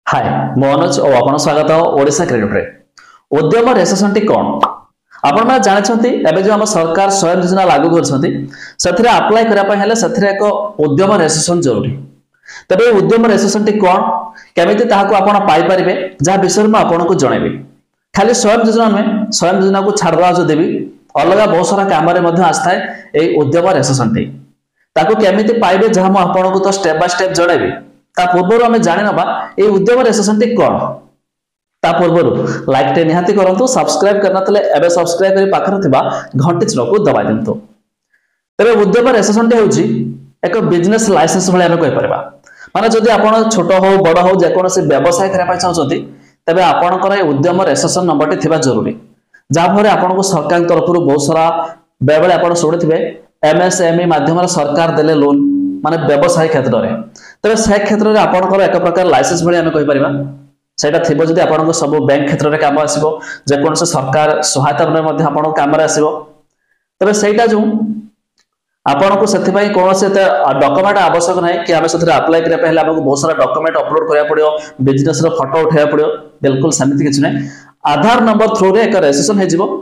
हाय मनोज और आपन स्वागत ओडिशा क्रेडिट रे उद्यम रेसेसन टी कोन आपण माने जानछंती एबे जो हम सरकार स्वयं योजना लागू करछंती सथिरे अप्लाई करा पय हेले सथिरे एक उद्यम रेसेसन जरूरी तबे उद्यम रेसेसन टी कोन केमिति ताहाको आपण पाई परिबे जा विषय में आपण को जणेबी खाली स्वयं योजना में स्वयं योजना को छाड़वा जो देबी अलग बहुत सारा काम रे मध्ये आस्थाय ए उद्यम रेसेसन टी ताको केमिति पाइबे जा हम आपण को तो स्टेप बाय स्टेप जणेबी ता पूर्व आम जानी नबा ए उद्यम रेसेसन टी कोन ता पूर्व लाइक टे निहाती करंतु सब्सक्राइब करना तले एबे सब्सक्राइब करी पाखर थिबा घंटी चिन्ह को दबाइ दिंतु तबे उद्यम रेसेसन टी होची एक बिजनेस लाइसेंस भले हम कहि परबा माने जदि आपण छोट हो बड़ हो जे कोनोसी व्यवसाय करा पाइ चाहछंती तबे आपण कर ए उद्यम रेसेसन नंबर टी थिबा जरूरी जा भरे आपण को सरकार तरफ रु बहुत सारा बेबले आपण सुनिथिबे एमएसएमई माध्यम सरकार देले लोन माने व्यवसाय क्षेत्र रे तबे से क्षेत्र रे आपनकर एक प्रकार लाइसेंस भली हम कहि परिबा सेटा थिबो जदि आपनको सब बैंक क्षेत्र रे काम आसीबो जे कोन से सरकार सहायता रे मध्ये आपनको काम रे आसीबो तबे सेटा जो आपनको सेति पई कोन से डॉक्यूमेंट आवश्यक नै कि हम सेति अप्लाई करिया पहले हमको बहुत सारा डॉक्यूमेंट अपलोड करिया पड़ियो बिजनेस रो फोटो उठाया पड़ियो बिल्कुल समिति किछ नै आधार नंबर थ्रू रे एक रजिस्ट्रेशन हे जिवो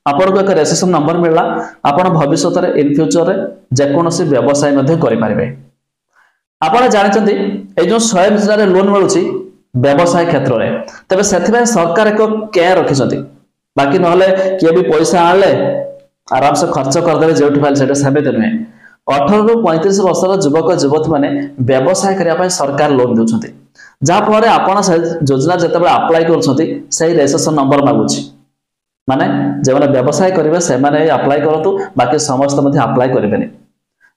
आपनको एक रजिस्ट्रेशन नंबर मिलला आपण भविष्य रे इन फ्यूचर रे जे कोन से व्यवसाय मध्ये करि पारिबे आपण जानचंती ए जो स्वयं योजना रे लोन मिलुची व्यवसाय क्षेत्र रे तबे सेथिबे सरकार एक केयर रखिसंती बाकी नहले के भी पैसा आले आराम से खर्च कर देबे जेउठी फाइल सेटा समेत नै 18 रु 35 वर्षर युवक युवती माने व्यवसाय करिया पय सरकार लोन देउछंती जा फरे आपण से योजना जतबे अप्लाई करछंती सही रजिस्ट्रेशन नंबर मागुची माने जे माने व्यवसाय करिवे से माने अप्लाई करतु बाकी समस्त मध्ये अप्लाई करिवेनी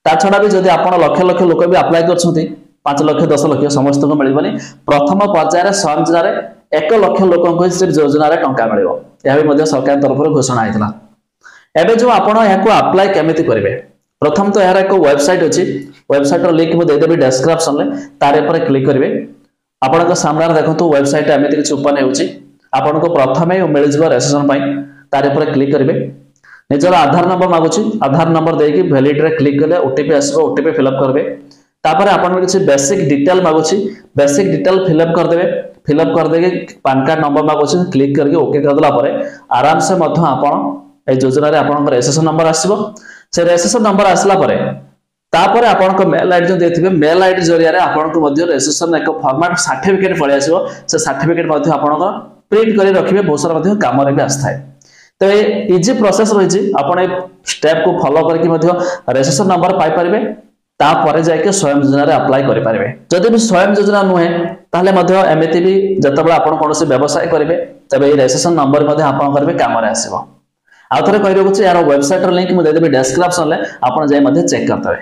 ता छडा भी जदि आपण लक्ष लक्ष लोक भी अप्लाई करछंती 5 लाख 10 लाख समस्त को मिलबनी प्रथम पर्याय रे स्वयं योजना रे 1 लाख लोक को से योजना रे टंका मिलबो या भी मध्ये सरकार तरफ रे घोषणा आइतला एबे जो आपण याको अप्लाई केमिति करिवे प्रथम तो यार एक वेबसाइट अछि वेबसाइट रो लिंक मु दे देबी डिस्क्रिप्शन ले तारे पर क्लिक करिवे आपण को सामने देखंतु वेबसाइट एमिति किछ ओपन हेउची आपण को प्रथमे मिल जिवो रजिस्ट्रेशन पई तारे पर क्लिक करिवे निजर आधार नंबर मागुची आधार नंबर देकी वैलिड रे क्लिक करले ओटीपी आसीबो ओटीपी फिल अप करबे तापर आपण किछ बेसिक डिटेल मागुची बेसिक डिटेल फिल अप कर देके पैन कार्ड नंबर मागुची क्लिक करके ओके कर देला परे आराम से मध्य आपण ए योजना रे आपण रजिस्ट्रेशन नंबर आसीबो से रजिस्ट्रेशन नंबर आसला परे तापर आपण को मेल आईडी जो देथिबे मेल आईडी जरिया रे आपण को मध्य रजिस्ट्रेशन एक फॉर्मेट सर्टिफिकेट पळे आसीबो से सर्टिफिकेट मध्य आपण को प्रिंट करी रखिबे बहुत सारा मध्य काम रे भी आस्थाय तो ये इजी प्रोसेस रही आपण स्टेप को फॉलो करके रजिस्ट्रेशन नंबर पाई परिबे तापर जाके स्वयं योजना रे अप्लाई करि परिबे जदि भी स्वयं योजना नुहे ताले मध्य एमिति भी जतबे आपण कोनोसी व्यवसाय करिवे तबे ए रजिस्ट्रेशन नंबर मध्य आपण करबे काम रे आसीबो आ थरे कहि रहउछि यार वेबसाइट रो लिंक मु दे देबे डिस्क्रिप्शन ले आपण जाय मध्य चेक करतबे।